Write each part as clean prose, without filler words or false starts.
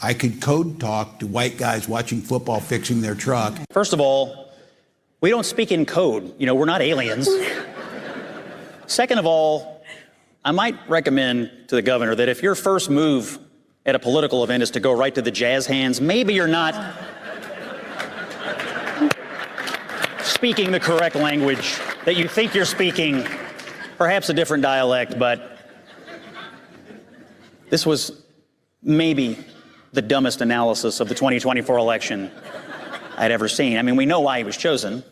I could code talk to white guys watching football fixing their truck. First of all, we don't speak in code. We're not aliens. Second of all, I might recommend to the governor that if your first move at a political event is to go right to the jazz hands, maybe you're not speaking the correct language that you think you're speaking, perhaps a different dialect, but this was maybe the dumbest analysis of the 2024 election I'd ever seen. I mean, we know why he was chosen,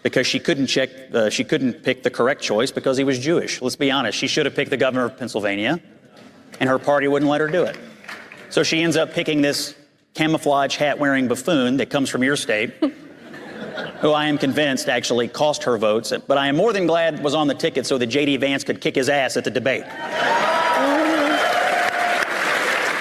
because she couldn't pick the correct choice because he was Jewish. Let's be honest, she should have picked the governor of Pennsylvania, and her party wouldn't let her do it. So she ends up picking this camouflage hat-wearing buffoon that comes from your state, who I am convinced actually cost her votes, but I am more than glad was on the ticket so that J.D. Vance could kick his ass at the debate.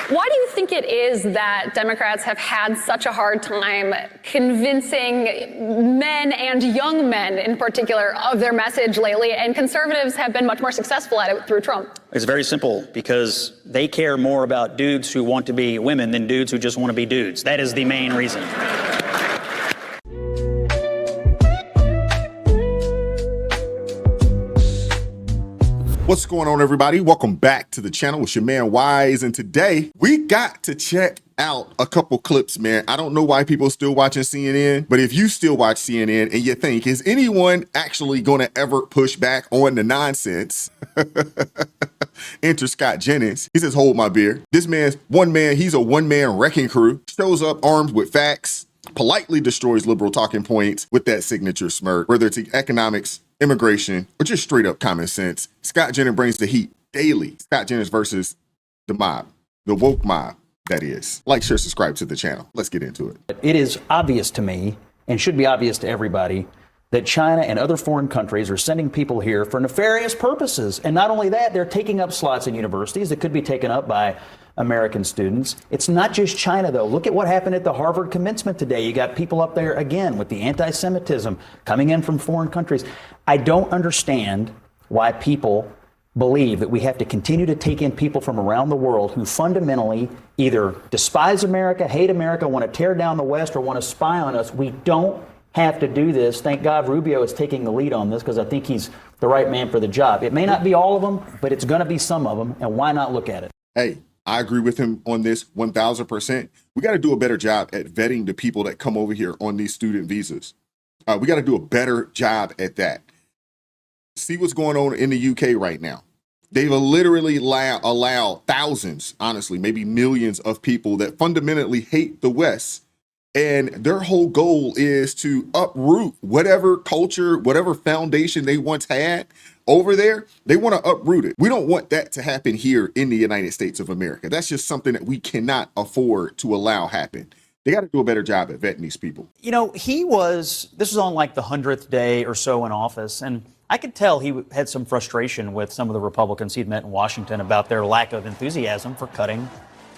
Why do you think it is that Democrats have had such a hard time convincing men and young men in particular of their message lately, and conservatives have been much more successful at it through Trump? It's very simple, because they care more about dudes who want to be women than dudes who just want to be dudes. That is the main reason. What's going on, everybody? Welcome back to the channel. It's your man Wise, and today we got to check out a couple clips, man. I don't know why people are still watching CNN, but if you still watch CNN and you think, is anyone actually going to ever push back on the nonsense? Enter Scott Jennings. He says, hold my beer. This man's he's a one-man wrecking crew, shows up armed with facts, politely destroys liberal talking points with that signature smirk, whether it's economics, immigration, or just straight up common sense. Scott Jennings brings the heat daily. Scott Jennings versus the mob, the woke mob, that is. Like, share, subscribe to the channel. Let's get into it. It is obvious to me, and should be obvious to everybody, that China and other foreign countries are sending people here for nefarious purposes. And not only that, they're taking up slots in universities that could be taken up by American students. It's not just China, though. Look at what happened at the Harvard commencement today. You got people up there again with the anti-Semitism coming in from foreign countries. I don't understand why people believe that we have to continue to take in people from around the world who fundamentally either despise America, hate America, want to tear down the West, or want to spy on us. We don't have to do this. Thank God Rubio is taking the lead on this, because I think he's the right man for the job. It may not be all of them, but it's going to be some of them, and why not look at it? Hey, I agree with him on this 1,000%. We got to do a better job at vetting the people that come over here on these student visas. We got to do a better job at that. See what's going on in the UK right now. They've literally allowed thousands, honestly, maybe millions of people that fundamentally hate the West. And their whole goal is to uproot whatever culture, whatever foundation they once had over there. They want to uproot it. We don't want that to happen here in the United States of America. That's just something that we cannot afford to allow happen. They got to do a better job at vetting these people. This was on like the 100th day or so in office, and I could tell he had some frustration with some of the Republicans he'd met in Washington about their lack of enthusiasm for cutting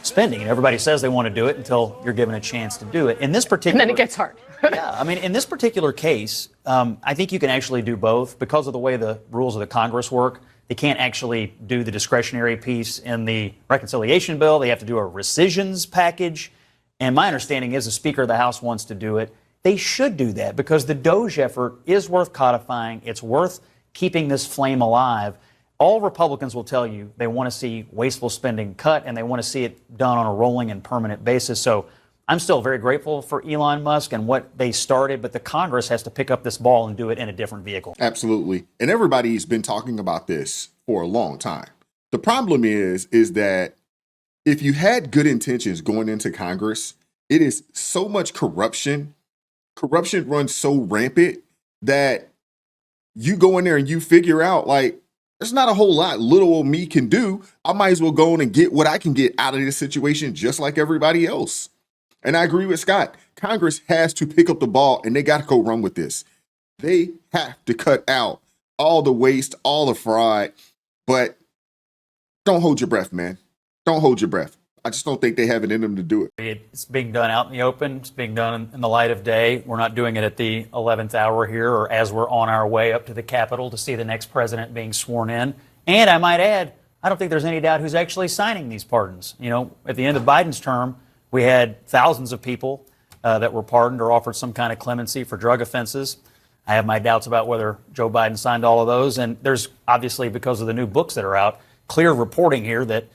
spending. And everybody says they want to do it until you're given a chance to do it. In this particular, And then it gets hard. yeah, I mean, in this particular case, I think you can actually do both because of the way the rules of the Congress work. They can't actually do the discretionary piece in the reconciliation bill. They have to do a rescissions package. And my understanding is the Speaker of the House wants to do it. They should do that because the DOGE effort is worth codifying. It's worth keeping this flame alive. All Republicans will tell you they want to see wasteful spending cut, and they want to see it done on a rolling and permanent basis. So I'm still very grateful for Elon Musk and what they started, but the Congress has to pick up this ball and do it in a different vehicle. Absolutely. And everybody's been talking about this for a long time. The problem is that if you had good intentions going into Congress, it is so much corruption. Corruption runs so rampant that you go in there and you figure out, like, there's not a whole lot little old me can do. I might as well go in and get what I can get out of this situation just like everybody else. And I agree with Scott. Congress has to pick up the ball and they got to go run with this. They have to cut out all the waste, all the fraud, but don't hold your breath, man. Don't hold your breath. I just don't think they have it in them to do it. It's being done out in the open. It's being done in the light of day. We're not doing it at the 11th hour here or as we're on our way up to the Capitol to see the next president being sworn in. And I might add, I don't think there's any doubt who's actually signing these pardons. You know, at the end of Biden's term, We had thousands of people that were pardoned or offered some kind of clemency for drug offenses. I have my doubts about whether Joe Biden signed all of those. And there's obviously, because of the new books that are out, clear reporting here that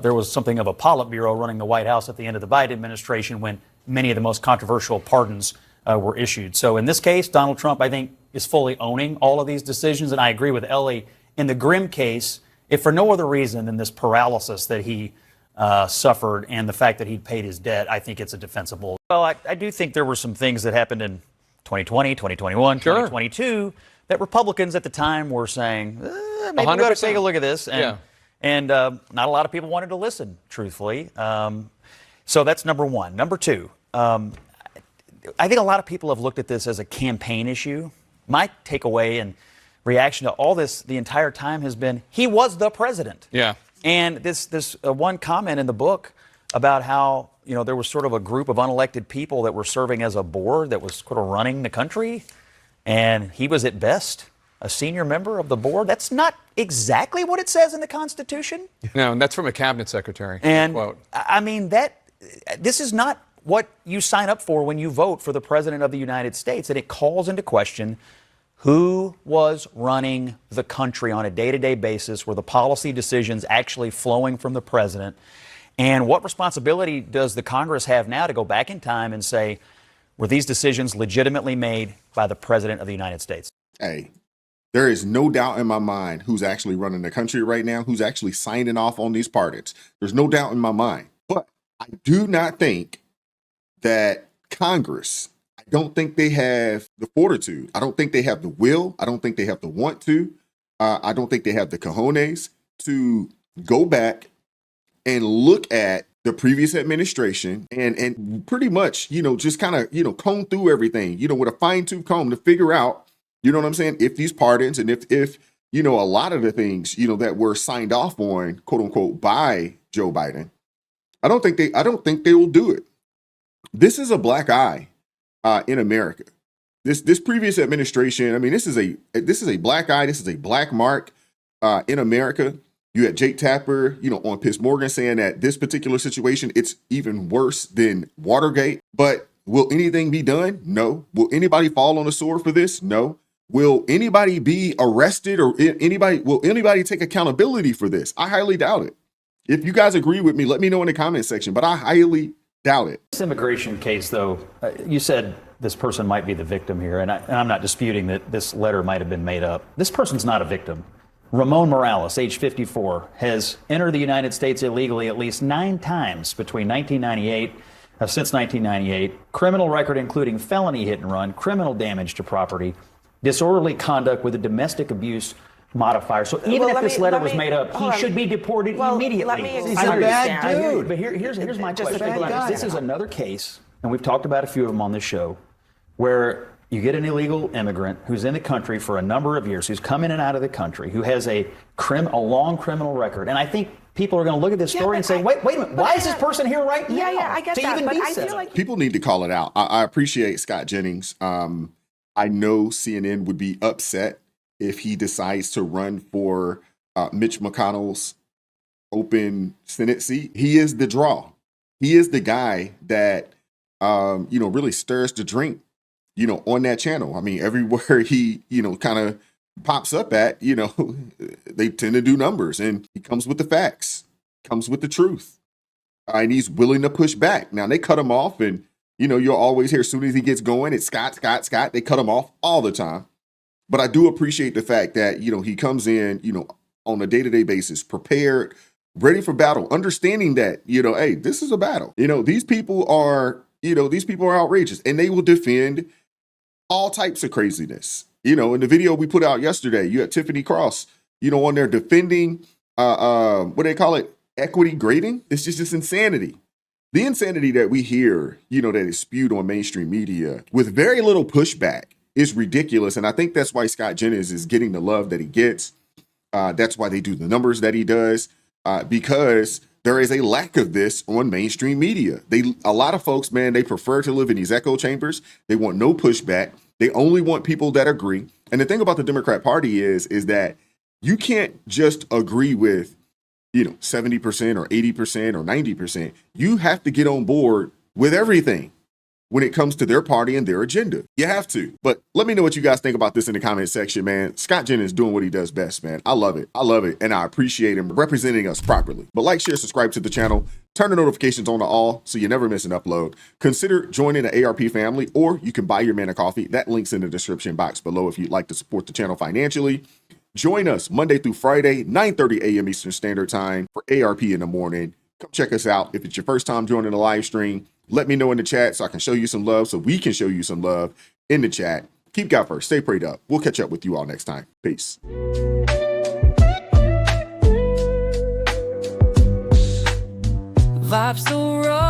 there was something of a Politburo running the White House at the end of the Biden administration when many of the most controversial pardons were issued. So in this case, Donald Trump, I think, is fully owning all of these decisions. And I agree with Ellie. In the Grimm case, if for no other reason than this paralysis that he suffered and the fact that he'd paid his debt, I think it's a defensible. Well, I do think there were some things that happened in 2020, 2021, 2022 that Republicans at the time were saying, maybe we got to take a look at this. And not a lot of people wanted to listen, truthfully. So that's number one. Number two, I think a lot of people have looked at this as a campaign issue. My takeaway and reaction to all this the entire time has been he was the president. Yeah. And this one comment in the book about how, you know, there was sort of a group of unelected people that were serving as a board that was sort of running the country. And he was at best a senior member of the board. That's not exactly what it says in the Constitution. No, and that's from a cabinet secretary. And quote. I mean, this is not what you sign up for when you vote for the president of the United States. And it calls into question who was running the country on a day-to-day basis, were the policy decisions actually flowing from the president? And what responsibility does the Congress have now to go back in time and say, were these decisions legitimately made by the president of the United States? Hey, there is no doubt in my mind who's actually running the country right now, who's actually signing off on these pardons. There's no doubt in my mind. But I do not think that Congress, I don't think they have the fortitude. I don't think they have the will. I don't think they have the want to. I don't think they have the cojones to go back and look at the previous administration and pretty much, you know, just kind of, you know, comb through everything, you know, with a fine tooth comb to figure out, you know what I'm saying, if these pardons and if, you know, a lot of the things, you know, that were signed off on, quote unquote, by Joe Biden, I don't think they will do it. This is a black eye in America. This previous administration, I mean, this is a black eye. This is a black mark in America. You had Jake Tapper, you know, on Piers Morgan saying that this particular situation, it's even worse than Watergate. But will anything be done? No. Will anybody fall on the sword for this? No. Will anybody be arrested or will anybody take accountability for this? I highly doubt it. If you guys agree with me, let me know in the comment section, but I highly doubt it. This immigration case, though, you said this person might be the victim here, and I'm not disputing that this letter might have been made up. This person's not a victim. Ramon Morales, age 54, has entered the United States illegally at least 9 times between 1998, since 1998. Criminal record including felony hit and run, criminal damage to property, disorderly conduct with a domestic abuse modifier. So even if this letter was made up, he should be deported immediately. Let me He's a bad dude. But here's my question. guy. This is another case, and we've talked about a few of them on this show, where you get an illegal immigrant who's in the country for a number of years, who's come in and out of the country, who has a long criminal record. And I think people are going to look at this story and say, wait a minute, why is this person here right now? Yeah, I get that. But I feel like People need to call it out. I appreciate Scott Jennings. I know CNN would be upset if he decides to run for Mitch McConnell's open Senate seat. He is the draw. He is the guy that, you know, really stirs the drink, you know, on that channel. I mean, everywhere he, you know, kind of pops up at, you know, they tend to do numbers, and he comes with the facts, comes with the truth, and he's willing to push back. Now, they cut him off, and, you know, you'll always hear as soon as he gets going, it's Scott. They cut him off all the time. But I do appreciate the fact that, you know, he comes in, you know, on a day-to-day basis, prepared, ready for battle, understanding that, you know, hey, this is a battle. You know, these people are outrageous, and they will defend all types of craziness. You know, in the video we put out yesterday, you had Tiffany Cross, you know, on there defending, what do they call it? Equity grading. It's just insanity. The insanity that we hear, you know, that is spewed on mainstream media with very little pushback is ridiculous. And I think that's why Scott Jennings is getting the love that he gets. That's why they do the numbers that he does, because there is a lack of this on mainstream media. A lot of folks, man, they prefer to live in these echo chambers. They want no pushback. They only want people that agree. And the thing about the Democrat Party is that you can't just agree with 70% or 80% or 90%. You have to get on board with everything when it comes to their party and their agenda. You have to. But let me know what you guys think about this in the comment section, man. Scott Jennings doing what he does best, man. I love it. I love it. And I appreciate him representing us properly. But like, share, subscribe to the channel. Turn the notifications on to all so you never miss an upload. Consider joining the ARP family, or you can buy your man a coffee. That link's in the description box below if you'd like to support the channel financially. Join us Monday through Friday, 9:30 a.m. Eastern Standard Time for ARP in the morning. Come check us out. If it's your first time joining the live stream, let me know in the chat so I can show you some love, so we can show you some love in the chat. Keep God first. Stay prayed up. We'll catch up with you all next time. Peace. Vibes so raw.